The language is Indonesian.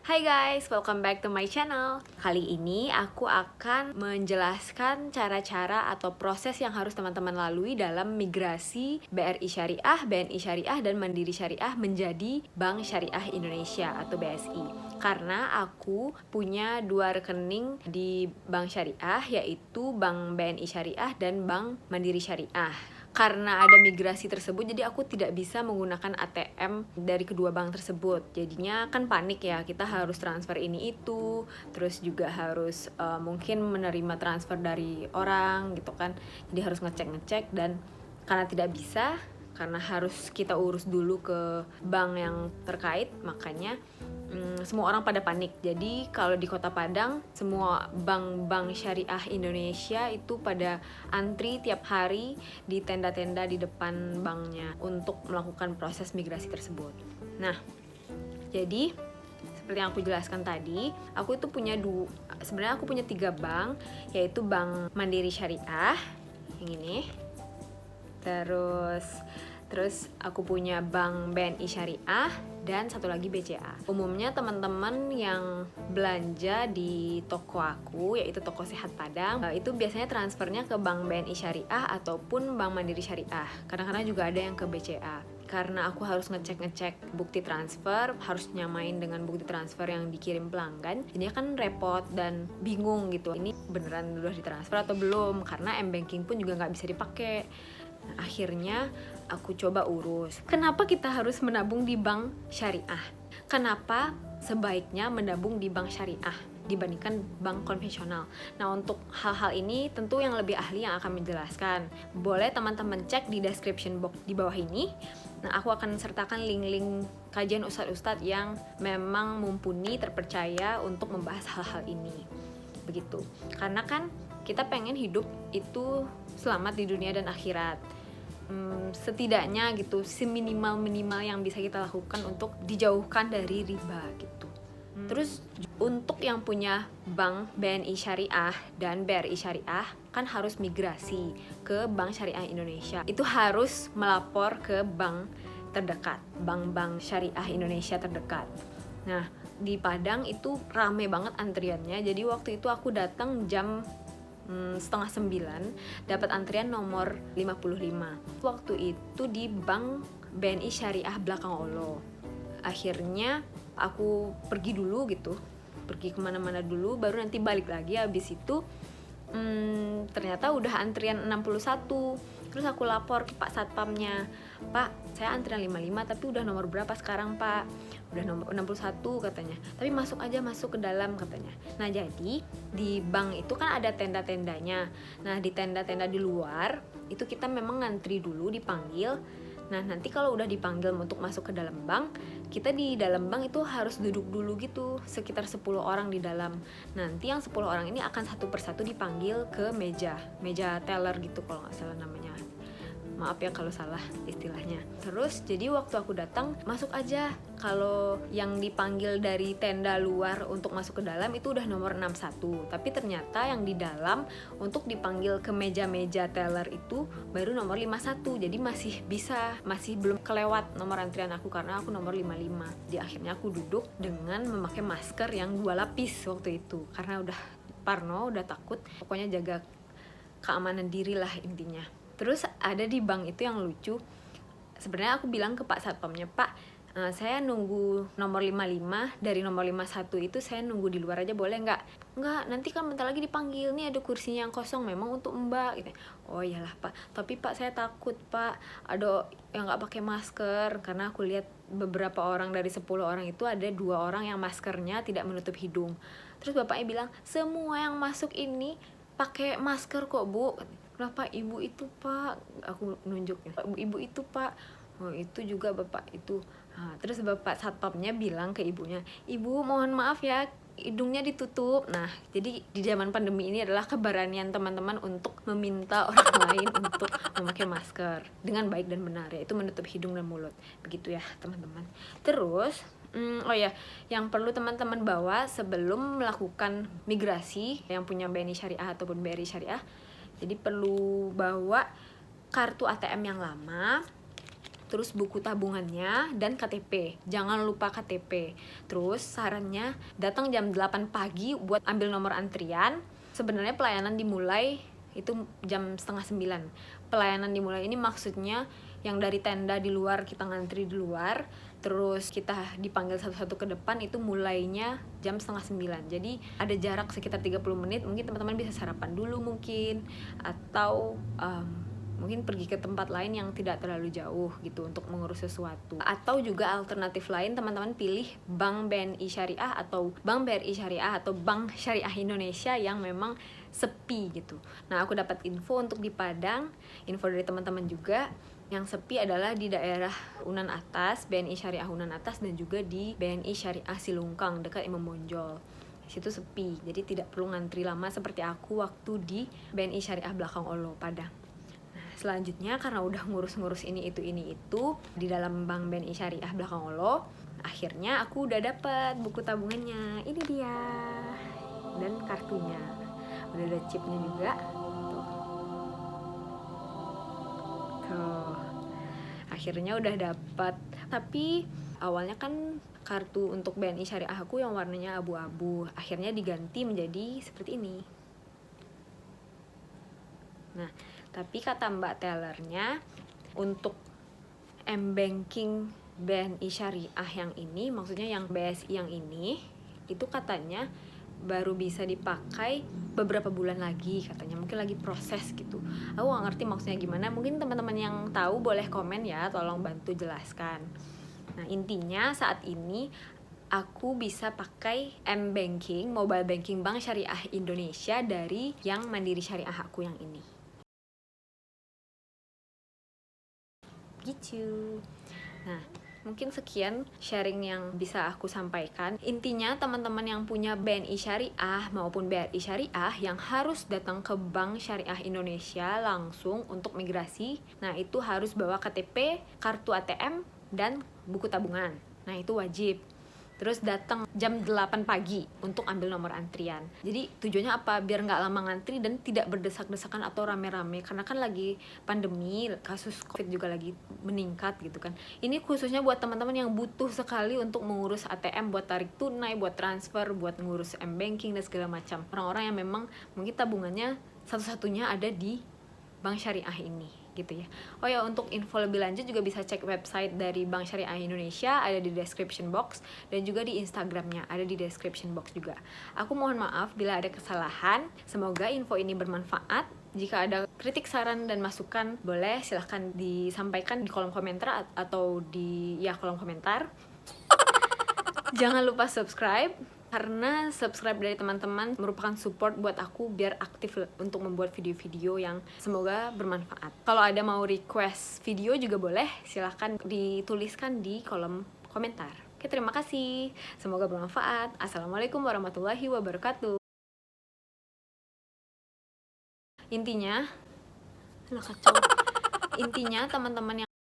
Hai guys, welcome back to my channel. Kali ini aku akan menjelaskan cara-cara atau proses yang harus teman-teman lalui dalam migrasi BRI Syariah, BNI Syariah, dan Mandiri Syariah menjadi Bank Syariah Indonesia atau BSI. Karena aku punya 2 rekening di Bank Syariah, yaitu Bank BNI Syariah dan Bank Mandiri Syariah. Karena ada migrasi tersebut, jadi aku tidak bisa menggunakan ATM dari kedua bank tersebut. Jadinya kan panik ya, kita harus transfer ini itu, terus juga harus mungkin menerima transfer dari orang gitu kan. Jadi harus ngecek-ngecek, dan karena tidak bisa, karena harus kita urus dulu ke bank yang terkait, makanya semua orang pada panik. Jadi kalau di Kota Padang, semua bank-bank syariah Indonesia itu pada antri tiap hari di tenda-tenda di depan banknya untuk melakukan proses migrasi tersebut. Nah, jadi seperti yang aku jelaskan tadi, aku itu punya sebenarnya aku punya 3 bank, yaitu Bank Mandiri Syariah yang ini, terus aku punya Bank BNI Syariah, dan satu lagi BCA. Umumnya teman-teman yang belanja di toko aku, yaitu Toko Sehat Padang, itu biasanya transfernya ke Bank BNI Syariah ataupun Bank Mandiri Syariah. Kadang-kadang juga ada yang ke BCA. Karena aku harus ngecek-ngecek bukti transfer, harus nyamain dengan bukti transfer yang dikirim pelanggan, ini kan repot dan bingung gitu. Ini beneran udah ditransfer atau belum? Karena m-banking pun juga nggak bisa dipakai. Nah, akhirnya aku coba urus. Kenapa kita harus menabung di bank syariah? Kenapa sebaiknya menabung di bank syariah dibandingkan bank konvensional? Nah, untuk hal-hal ini tentu yang lebih ahli yang akan menjelaskan. Boleh teman-teman cek di description box di bawah ini. Nah, aku akan sertakan link-link kajian ustadz-ustadz yang memang mumpuni, terpercaya untuk membahas hal-hal ini. Begitu. Karena kan kita pengen hidup itu selamat di dunia dan akhirat. Setidaknya gitu, seminimal-minimal yang bisa kita lakukan untuk dijauhkan dari riba gitu. Terus untuk yang punya Bank BNI Syariah dan BRI Syariah kan harus migrasi ke Bank Syariah Indonesia. Itu harus melapor ke bank terdekat, bank-bank Syariah Indonesia terdekat. Nah, di Padang itu rame banget antriannya. Jadi waktu itu aku datang jam 8:30, dapat antrian nomor 55. Waktu itu di Bank BNI Syariah Belakang Olo. Akhirnya aku pergi dulu gitu, pergi kemana-mana dulu, baru nanti balik lagi. Habis itu ternyata udah antrian 61. Terus aku lapor ke Pak Satpamnya, "Pak, saya antrian 55 tapi udah nomor berapa sekarang, Pak?" "Udah nomor 61 katanya. "Tapi masuk ke dalam," katanya. Nah, jadi di bank itu kan ada tenda-tendanya. Nah, di tenda-tenda di luar itu kita memang ngantri dulu, dipanggil. Nah, nanti kalau udah dipanggil untuk masuk ke dalam bank, kita di dalam bank itu harus duduk dulu gitu, sekitar 10 orang di dalam. Nanti yang 10 orang ini akan satu persatu dipanggil ke meja teller gitu kalau nggak salah namanya. Maaf ya kalau salah istilahnya. Terus jadi waktu aku datang, masuk aja. Kalau yang dipanggil dari tenda luar untuk masuk ke dalam itu udah nomor 61. Tapi ternyata yang di dalam untuk dipanggil ke meja-meja teller itu baru nomor 51. Jadi masih belum kelewat nomor antrian aku karena aku nomor 55. Di akhirnya aku duduk dengan memakai masker yang 2 lapis waktu itu. Karena udah parno, udah takut. Pokoknya jaga keamanan diri lah intinya. Terus ada di bank itu yang lucu. Sebenarnya aku bilang ke Pak Satpamnya, "Pak, saya nunggu nomor 55, dari nomor 51 itu saya nunggu di luar aja boleh nggak?" "Nggak, nanti kan bentar lagi dipanggil, nih ada kursinya yang kosong memang untuk Mbak," gitu. "Oh iyalah Pak, tapi Pak saya takut Pak, ada yang nggak pakai masker." Karena aku lihat beberapa orang dari 10 orang itu ada 2 orang yang maskernya tidak menutup hidung. Terus bapaknya bilang, "Semua yang masuk ini pakai masker kok, Bu." "Kenapa ibu itu, Pak?" Aku nunjuknya. "Ibu itu, Pak." "Oh, itu juga bapak itu." Nah, terus bapak satpamnya bilang ke ibunya, "Ibu, mohon maaf ya, hidungnya ditutup." Nah, jadi di zaman pandemi ini adalah keberanian teman-teman untuk meminta orang lain untuk memakai masker dengan baik dan benar, yaitu menutup hidung dan mulut. Begitu ya, teman-teman. Terus oh ya, yang perlu teman-teman bawa sebelum melakukan migrasi yang punya BNI Syariah ataupun BRI Syariah, jadi perlu bawa kartu ATM yang lama, terus buku tabungannya, dan KTP. Jangan lupa KTP. Terus sarannya datang jam 8 pagi buat ambil nomor antrian. Sebenarnya pelayanan dimulai itu jam setengah 9. Pelayanan dimulai ini maksudnya yang dari tenda di luar kita ngantri di luar, terus kita dipanggil satu-satu ke depan itu mulainya jam setengah 9. Jadi ada jarak sekitar 30 menit, mungkin teman-teman bisa sarapan dulu mungkin, atau mungkin pergi ke tempat lain yang tidak terlalu jauh gitu untuk mengurus sesuatu. Atau juga alternatif lain, teman-teman pilih Bank BNI Syariah atau Bank BRI Syariah atau Bank Syariah Indonesia yang memang sepi gitu. Nah, aku dapat info untuk di Padang, info dari teman-teman juga. Yang sepi adalah di daerah Unan Atas, BNI Syariah Unan Atas, dan juga di BNI Syariah Silungkang dekat Imam Bonjol. Di situ sepi, jadi tidak perlu ngantri lama seperti aku waktu di BNI Syariah Belakang Olo, Padang. Selanjutnya karena udah ngurus-ngurus ini itu di dalam Bank BNI Syariah Belakang Olo, akhirnya aku udah dapat buku tabungannya. Ini dia. Dan kartunya. Udah ada chipnya juga. Tuh. Akhirnya udah dapat. Tapi awalnya kan kartu untuk BNI Syariah aku yang warnanya abu-abu. Akhirnya diganti menjadi seperti ini. Nah, tapi kata Mbak tellernya, untuk M-Banking BNI Syariah yang ini, maksudnya yang BSI yang ini, itu katanya baru bisa dipakai beberapa bulan lagi katanya, mungkin lagi proses gitu. Aku gak ngerti maksudnya gimana, mungkin teman-teman yang tahu boleh komen ya, tolong bantu jelaskan. Nah, intinya saat ini aku bisa pakai M-Banking, mobile banking Bank Syariah Indonesia dari yang Mandiri Syariah aku yang ini. Gitu. Nah, mungkin sekian sharing yang bisa aku sampaikan. Intinya teman-teman yang punya BNI Syariah maupun BRI Syariah yang harus datang ke Bank Syariah Indonesia langsung untuk migrasi, nah itu harus bawa KTP, kartu ATM, dan buku tabungan. Nah itu wajib. Terus datang jam 8 pagi untuk ambil nomor antrian. Jadi tujuannya apa? Biar nggak lama ngantri dan tidak berdesak-desakan atau rame-rame. Karena kan lagi pandemi, kasus COVID juga lagi meningkat gitu kan. Ini khususnya buat teman-teman yang butuh sekali untuk mengurus ATM, buat tarik tunai, buat transfer, buat ngurus M-Banking dan segala macam. Orang-orang yang memang mungkin tabungannya satu-satunya ada di Bank Syariah ini gitu ya. Oh ya, untuk info lebih lanjut juga bisa cek website dari Bank Syariah Indonesia, ada di description box, dan juga di Instagramnya ada di description box juga. Aku mohon maaf bila ada kesalahan. Semoga info ini bermanfaat. Jika ada kritik, saran, dan masukan, boleh silahkan disampaikan di kolom komentar atau di kolom komentar. Jangan lupa subscribe, karena subscribe dari teman-teman merupakan support buat aku biar aktif untuk membuat video-video yang semoga bermanfaat. Kalau ada mau request video juga boleh, silahkan dituliskan di kolom komentar. Oke, terima kasih. Semoga bermanfaat. Assalamualaikum warahmatullahi wabarakatuh. Intinya, teman-teman yang